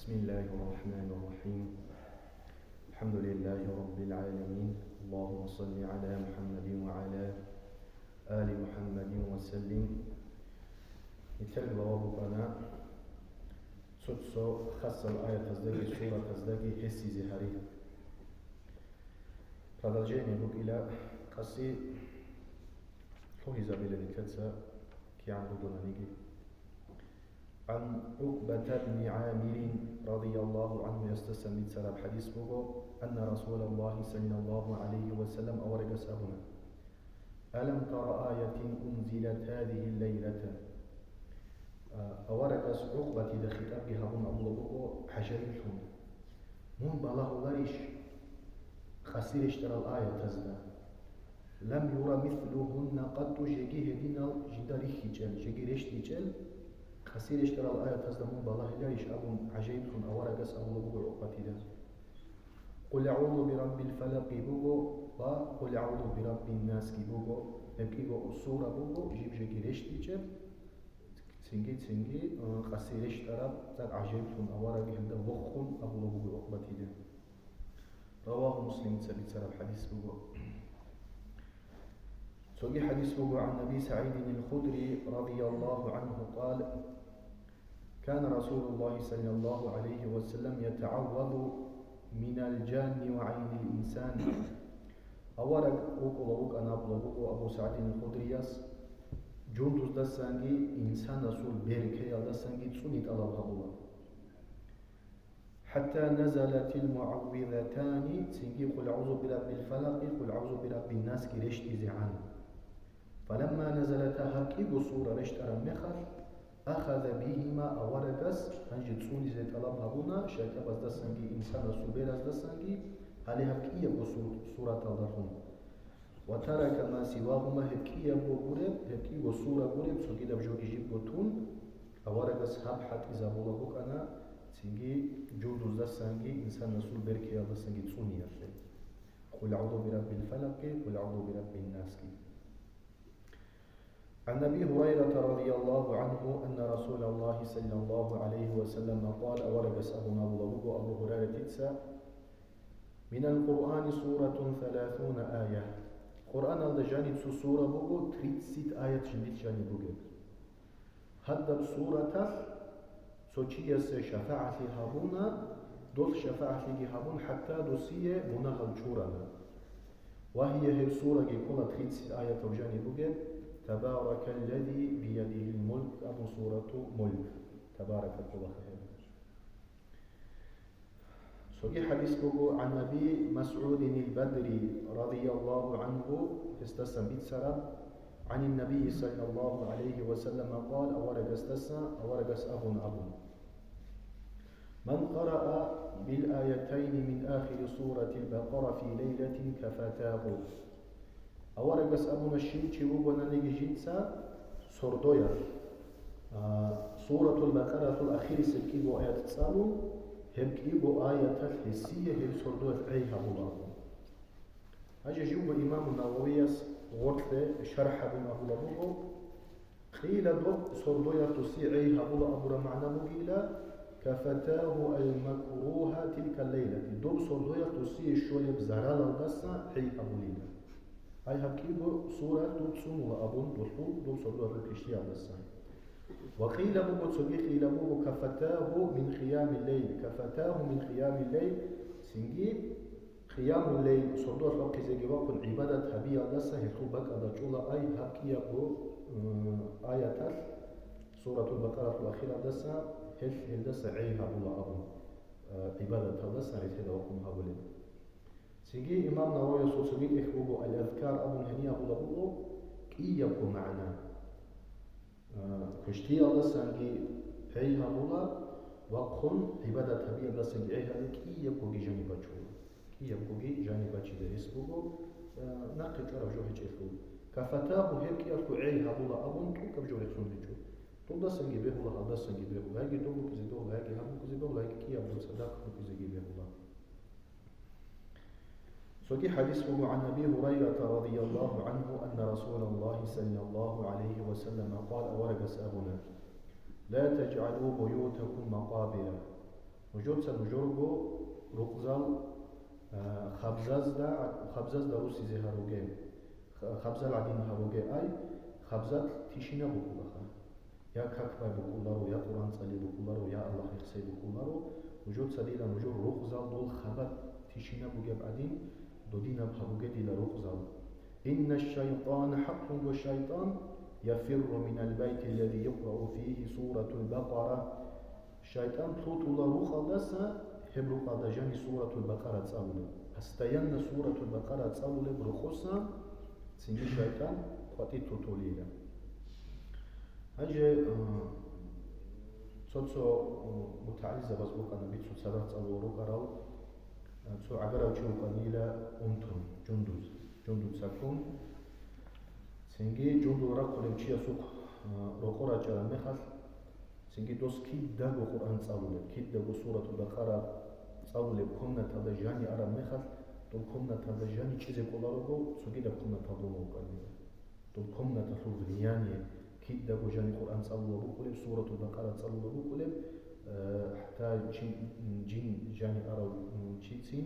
بسم الله الرحمن الرحيم. الحمد لله رب العالمين. اللهم صل على محمد وعلى آل محمد وسلم. يتلقى وابقنا تسوتسو خاصة الآية تزدقي سورة تزدقي حسي زهري. Продолжение бук إلى قصي توهي زابيلة لكتسا كي عن ربنا نيجي عن عقبة بن عامر رضي الله عنه يستسمى سلام حديث بوغو أن رسول الله صلى الله عليه وسلم أورق سابنا ألم تر آية أنزلت هذه الليلة أورق عقبة دخل أبيها بن أبو بوغو حجريتهم من بالله لريش خسير اشترى الآية تزدا لم يرى مثلهن قد جيجي هدينا جداري خيجل جيجي رشتي جل خسير اشترى الآية تزدا من بالله لريش أبو عجيبكم أورقس أبو بوغو عقبة دا قل أعوذ برب الفلق بوغو وقل أعوذ برب الناس بوغو نبكيغو سورة بوغو جيب جيجي رشتي جل تسنجي خسير اشترى زاد عجيبكم أورقس دا وخون أبو بوغو عقبة دا رواه مسلم سبيت سر الحديث بوغو سوغي حديث بوغو عن نبي سعيد الخدري رضي الله عنه قال كان رسول الله صلى الله عليه وسلم يتعوذ من الجان وعين الإنسان أورق وقلوك أنا بلغوك أبو سعيد الخدري جندوز دسانجي إنسان رسول بيركي دسانجي تسونيت الله بغبولا حتى نزلت المعوذتان سنجي قل أعوذ برب الفلق قل أعوذ برب الناس كي رشتي زعان فلما نزلتا هكي بصورة رشترا مخر أخذ بهما أورقس هنجي تسوني زي طلب هبونا شاكا بس دسنجي إنسان رسول بيرز دسنجي هالي هكي بصورة تلدرهم وترك ما سواهما هكي بورب هكي بصورة بورب سوكي دبجو جيب بطون أورقس هبحت إذا بولبوك أنا سنجي جودوز دسانجي إنسان رسول بركي دسانجي تسوني يرشي قل أعوذ برب الفلق قل أعوذ برب الناس عن أبي هريرة رضي الله عنه أن رسول الله صلى الله عليه وسلم قال أورقس أبو نابلغو أبو هريرة تتسى من القرآن سورة 30 آية قرآن الدجاني تسو سورة بوغو 30 آية جنبت جاني بوغو هدب سورة سوچيس شفاعة هابونا دول شفاعة هابون حتى دوسية مناها الجورنا وهي هي سورة كل 30 آية توجاني بوغو تبارك الذي بيده الملك أبو سورة ملك تبارك الله خير سوغي حديث بوغو عن أبي مسعود البدري رضي الله عنه استسم بيتسرب عن النبي صلى الله عليه وسلم قال أورقس أبو من قرأ بالآيتين من آخر سورة البقرة في ليلة كفتاه أورقس أبو الشيء وبنا نيجي جنسا سردويا سورة البقرة الأخير سكيبو آيات تسالو هبكيبو آيات الحسية هي سردويا عيها الله أجي جيوب الإمام النووي غرفة شرح بن أبو لبوغو قيل دوب سردويا تسيعيها أبو معنى مقيلة كفتاه المكروه تلك الليلة دوب سردويا تسيع شوية بزرال القصة حي أبو ليلة أي هكيبو سورة تبسون وأبون دخول دوب سردويا تكشتيا القصة وقيل بوغو تسوغي قيل بوغو كفتاه من خيام الليل كفتاه من خيام الليل سنجي قيام الليل سردويا تلقي زيجي وقل عبادة هبية القصة هيخوبك أدا جولا أي هكيا بو آيات سورة البقرة الأخيرة القصة هل دسا عيها بولا أبو عبادة دسا هل وقم هبولين سيجي إمام نووي سوسوين إخوه الأذكار أبو هنيا بولا بولا كي يبقوا معنا كشتي دسا عيها بولا وقم عبادة هبية دسا عيها كي يبقوا جانبا جولا كي يبقوا جانبا جدا اسمه نقل كرف جو هيك إخوه كفتاه هيك يركو عيها بولا أبو كيف جو يخسون بجو طول ده سنجي به الله ده سنجي به الله هاجي دوبو كذي دوبو هاجي هم كذي دوبو هاجي كي أبو صدق كذي به الله سوكي حديث عن أبي هريرة رضي الله عنه أن رسول الله صلى الله عليه وسلم قال أورقس أبونا لا تجعلوا بيوتكم مقابر وجوتسا نجورغو رقزال خبزاز دا روسي زي هاروغي خبزال عدين هاروغي أي خبزات تيشينا بقولها يا كاكبا بقولارو يا قرآن صلي بقولارو يا الله يخسي بقولارو وجوتسا ديلا نجور رقزال دول خبات تيشينا بقى بعدين دودينا بهاروغي ديلا رقزال إن الشيطان حق والشيطان يفر من البيت الذي يقرأ فيه سورة البقرة الشيطان تلوتولا روخالدسا هبرو قادجاني سورة البقرة تصالولا استيان سورة البقرة تصالولا بروخوسا سنجي الشيطان قطي تلوتوليلا هجي صوتو متعزة بزبوك أنا بيتسو تصالات تصالو روكاراو تسو عبارة وشيو قليلة أنتم جندوز ساكون سنجي جندو راكو لوشيا سوق روكورا جرى مخال سنجي دوس كيد داغو قرآن تصالولا كيد داغو سورة البقرة تصالولا بكمنا تادا جاني أرى مخال دول كمنا تادا جاني چيزي قولاروغو سوغي دا بكمنا تادو موقاليلا دول كمنا تاثو فلياني كيد داغو جاني قرآن تصالولا بقولب سورة البقرة تصالولا بقولب حتى جين جاني أرى چيتين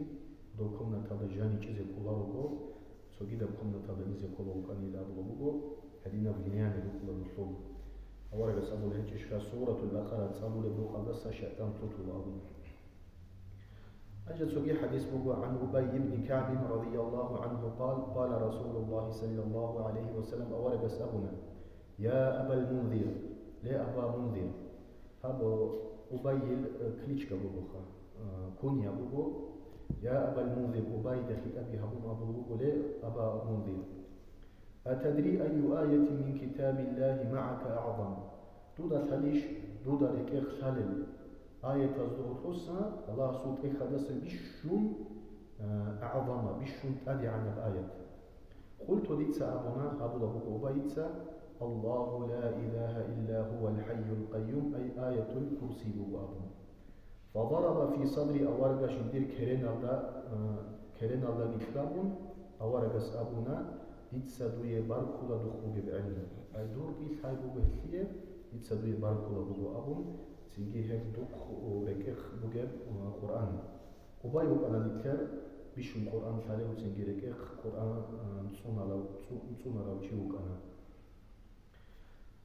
دول كمنا تادا جاني چيزي قولاروغو سوغي دا بكمنا تادا نيزي قولاروغانيلا بقولبو هدينا فلياني بقولب أورا سأقول هيك سورة البقرة سأقول بروق بس شيطان تطول أبو أجل سوقي حديث بقى عن أبي بن كعب رضي الله عنه قال رسول الله صلى الله عليه وسلم أورا بس أبونا يا أبا المنذر لا أبا منذر هذا أبي كليشك بقى كونيا بقى يا أبا المنذر أبي دخل أبي هبون أبو بقى لا أبا منذر أتدري أي آية من كتاب الله معك أعظم؟ دودا ثليش دودا ركيخ خلل آية تصدق خصها الله سوط إخدس بشون أعظم بشون تدي عن الآية قلت ديتسا أبونا أبو لبوك أبايتسا الله لا إله إلا هو الحي القيوم أي آية الكرسي أبو فضرب في صدري أورغا شندير كرين الله كتابون أورغس أبونا ديتسا دوية باركولا دخوغي بعلم أي دور بيث هاي بوغي هثلية ديتسا دوية باركولا بوغو أبون سنجي هيك دوك وركيخ بوغي قرآن وبايو أنا ديتلر بيشون قرآن ثالي وسنجي ركيخ قرآن نصونا لو تشيوك أنا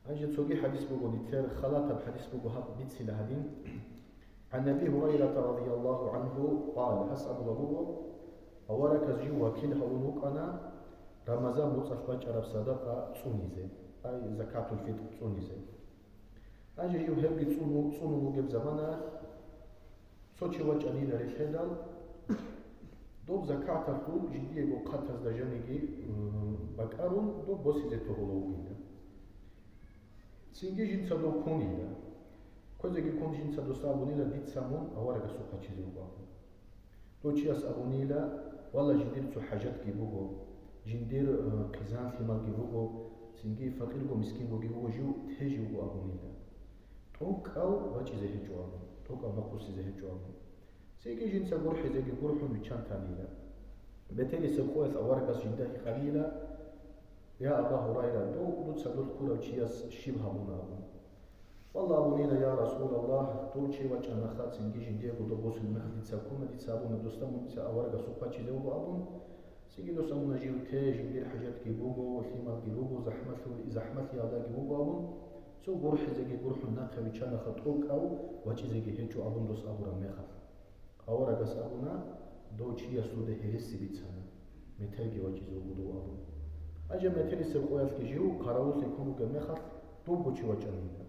أجي تسوغي حديث بوغو ديتلر خلاطة بحديث بوغو هاب ديتسي لهدين عن أبي هريرة رضي الله عنه قال هسأل بوغو أورك زيو وكيل هونوك أنا رمضان مصطفى عرب صدقة صونيزه أي زكاة الفطر صونيزه أجي يوهب لي صونو موجب زمانه سوتشي وجاني لريشهدال دوب زكاة الفطر جديه بو قطز دجانيجي بكارون دوب بوسيزه تهولوغينا سينجي جنسا دو كونيلا كوزيجي كون جنسا دو سابونيلا ديت سامون أورغا سوقا چيزي وباقو دو چياس أبونيلا والله جدير تو حاجات كيبوغو جندير قزان في مالكي بوغو سنجي فقير بو مسكين بو بيغو جو تهجي بو أبونيلا توك أو واجي زي هجو أبون توك أو مقوسي زي هجو أبون سيجي جنسا قرحي زي قرحو ميچان تانيلا بتالي سبقوث أورغاس جنداهي خليلا يا أبا هريرة دو تسدل كورا وچياس شبه أبونا أبون والله أبونيلا يا رسول الله دو چي واجانا خات سنجي جنديه دو بوس المخدي تساكونا دي تسابونا دوستامون تسا أورغاس وقا چي زي أبون سيجي دو سامونا جيو تاج ندير حاجات كيبوغو وثيمات كيبوغو زحمت يادا كيبوغو أبون سو قرح زيجي قرح الناقة ويشانا خطوك أو واجي زيجي هيجو أبون دوس أبورا ميخف أورغاس أبونا دو چيا سودة هرسي بيتسانا متلقي واجي زوغو دو أبون أجا متلي سبقويات كيجيو قراوث يكونو كميخف دو بوچي واجانينا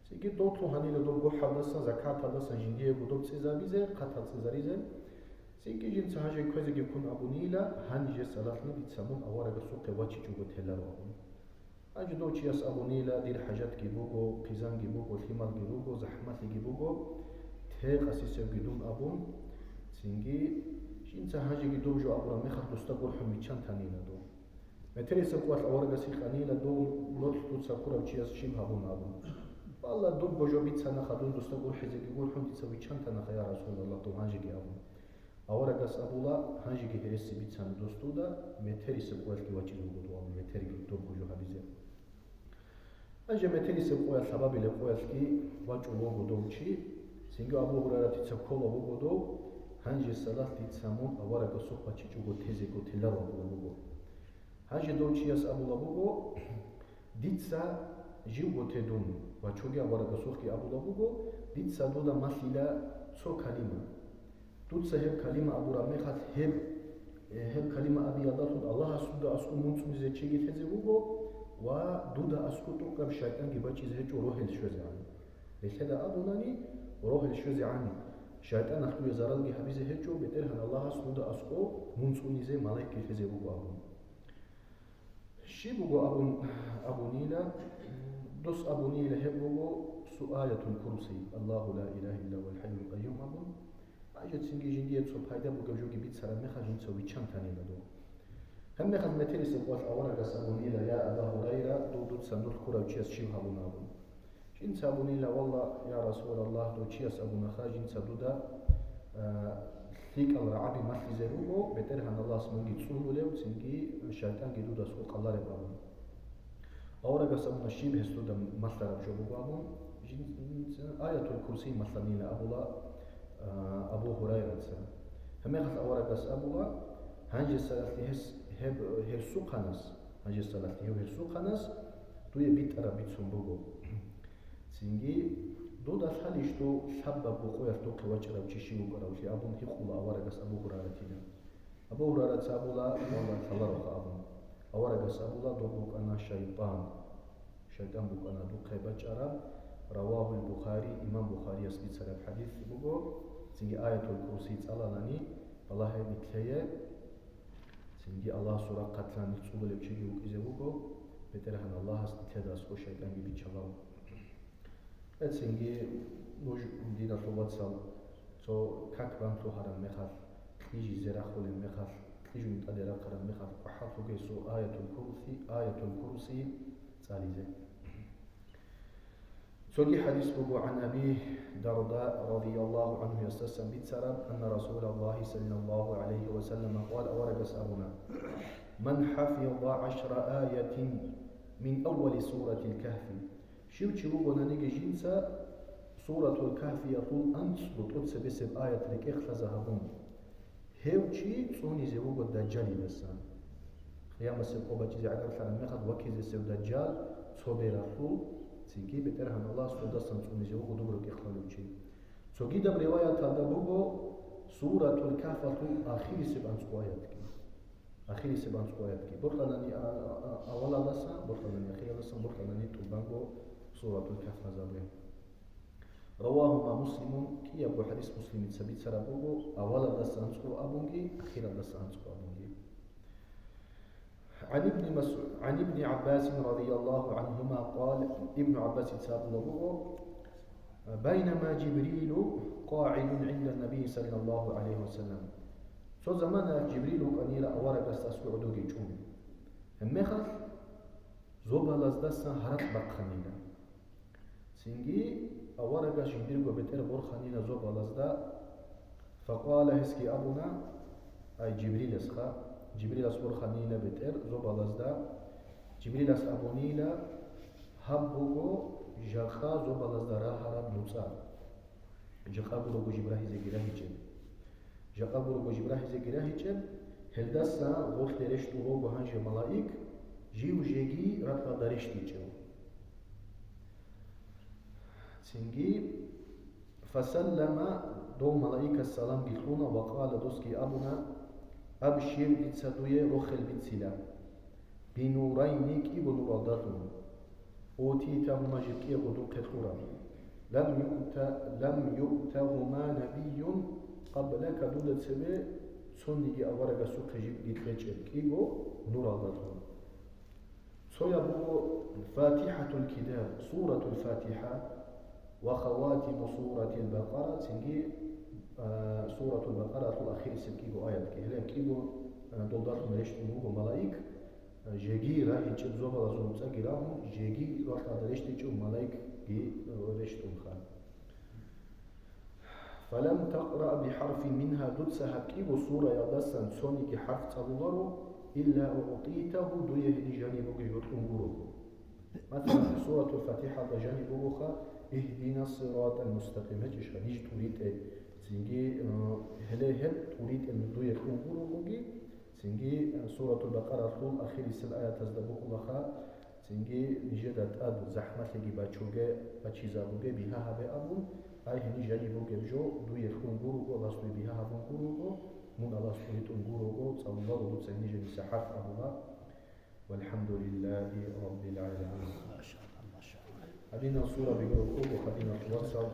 سيجي دو تلو هانيلا دو قرحة دسا زكاة دسا جنديه دو تسيزابيزي قطع تسيزاريزي سيجي جنسا هاجي كويزي يكون أبونيلا هانجي سالاتنا بيتسامون أورغا سوق واجي جوغو تهلارو أبون أجي دو چياس أبونيلا دير حاجات كيبوغو قيزان كيبوغو ثيمال كيبوغو زحمات كيبوغو تهيق أسيسيو كيدون أبون سيجي جنسا هاجي كيدو جو أبورا ميخر دوستا قرحو ميچان تانيلا دو متري سبقوات أورغا سيخانيلا دو لوت دوتسا كورا وچياس شيب هبون أبون والله دو بوجو بيتسانا خدون دوستا قرحي زيكي قرحو ديتسا ويچان تانا يا رسول الله دو هاجي كي أبون أورغاس أبولا هانجي هرسي بيتسان دوستودا متري سبقوال كي واجي زوغو دوام متري دو بوجو هابيزي أجا متري سبقوال سبابي لقوال كي واجو لوغو دومشي Singo Abu Huraira titsa kola bugodo hanje salat titsamon awara ga sohba chichugo teze go tilaro bugo. Hanje dochias Abu Labugo ditsa jigo tedun wachogi awara ga sohki Abu Labugo ditsa doda masila so kalima. Tutsa heb kalima Abu Ramekhat heb kalima Abi Adatun Allah suda asku munsumize chigi teze bugo wa duda asku tukab shaytan gibachi zecho rohel shwezani. Leshada adunani وروح الشوزي عني شيطان أخوي زرال جي حبيزه هجو بترهن الله سودا أسقو منسوني زي ملاك يفزي بقو أبو شي بقو أبو نيلا دوس أبو نيلا هبقو سؤالة الكرسي الله لا إله إلا هو الحي القيوم أبو أجد سنجي جندية سو بايدا بقو جوجي بيت سرا مخا جن سوي چان تاني لدو هم مخا متري سبقوات أولا قس أبو نيلا يا أبا هريرة دو تسندل كورا وچيس شيو هابو نابو إن سابوني لا والله يا رسول الله دو تشيس أبو نخاج إن سدودا ثيك الرعابي ما في زروبو بترهن الله سمعي تصونه له وسنجي الشيطان جدودا سوق الله ربابو أورا قسمنا الشيء بهستودا مثلا بجوبو بابو آية الكرسي مثلا إلى أبو هريرة سنة هم يخل أورا قس أبولا هنجي سلالتي هب سوق خناس هنجي سلالتي هب سوق خناس توي بيت أرا بيت سنبوغو سنجي دودا خالشتو سبب وقويرتو قواجر وشيشي وقراو في أبون هيخولا أورغس أبو هرارتينا أبو هرارة سابولا والله خلارو أبون أورغس أبولا دوبوك أنا شيطان بوك أنا دو قيباجرا رواه البخاري إمام بخاري يسبيت سلام حديث بوغو سنجي آية الكرسي تسألاني الله نتليه سنجي الله سورة قتلان نتصول لبشيجي وكيزي بوغو بترهن الله استتدى سكو شيطان بيتشغاو Etsingi nuj dina tlovatsal so kak ban to haram mekhal tiji zera khol mekhal tiji mutadera qaram mekhal wahathu gesu ayatul kursi tsalize سوكي حديث بقو عن أبي درداء رضي الله عنه يستسم بتسرب أن رسول الله صلى الله عليه وسلم قال أورقس أبونا من حفظ 10 آية من أول سورة الكهف شو تشوفوا نيجي جنسا سورة الكهف يقول أنت بتقول بسب آية لك إخلزها هوشي صوني زوجو الدجال لسان خيام السبقوبة جزء عقل خلنا ناخذ وكيز السب الدجال صبر الرسول سيكي بترهن الله سودا صوني زوجو دبر كيخلوشي سو جدا برواية تدبوجو سورة الكهف آخر سب أنت قويتك آخر سب أنت قويتك برخلني أولا لسان برخلني أخير لسان برخلني تبانجو سورة الكهف نزابين رواهما مسلم كي أبو حديث مسلم تسبيت سرابوغو أولا دس أنسكو أبونجي أخيرا دس أنسكو أبونجي عن ابن عباس رضي الله عنهما قال ابن عباس تسابوغو بينما جبريل قاعد عند النبي صلى الله عليه وسلم سو زمان جبريل قنيرا أورا قستاسكو عدوغي جون همخل زوبا لازدسا هرق بقخنينا سنجي أورقا شنديرغو بتر برخانينا زوبا لازدا فقال هسكي أبونا أي جبريل أسخا جبريل أسبر خانينا بتر زوبا لازدا جبريل أس أبونيلا هبوغو جاخا زوبا لازدا راها رب نوصا جاخا بلوغو جبراهي زيجراهي جب جاخا بلوغو جبراهي زيجراهي جب هلدسا غوخ ترشتو غوغو هانجي ملايك جيو جيجي رفا دارشتي جو سنجي فسلم دو ملائكة السلام قلتونا وقال دوسكي أبونا أبشر بتسدوية روخل بتسلا بنورينك بنور الداتون أوتيتهما جبكي بدون قطورا لم يؤتهما نبي قبلك دولة سبي سنجي أورق سوق جيب كيبو نور الداتون سويا بو فاتحة الكتاب سورة الفاتحة وخواتم سورة البقرة سنجي سورة البقرة الأخير سبكيبو آيات كهلا كيبو دولدار مرشتنو ملايك جيجي راهي تشبزوبا لازم تساقراهم جيجي راح تدرشتو ملايك جي رشتون خان فلم تقرأ بحرف منها دتسها كيبو سورة يدسن سونيك حرف تلورو إلا أعطيته دويه لجانبك يطنقره مثلا في سورة الفاتحة بجانب أخرى اهدنا الصراط المستقيم هجش هنيج تريد سنجي هل تريد المدوية يكون بروغي سنجي سورة البقرة طول أخير الآية تزدبوك لخا سنجي نجدت أب زحمة لجي باتشوغي باتشيزابوغي بها هبه أبون أي هني جاني بوغي بجو دو يكون بروغو الله سوي بها هبون بروغو من الله سوي تون بروغو صلى الله عليه وسلم نجي بسحاف أبوها والحمد لله رب العالمين. ما شاء الله ما شاء الله. هذه صورة بيقولوا وخلينا نتواصل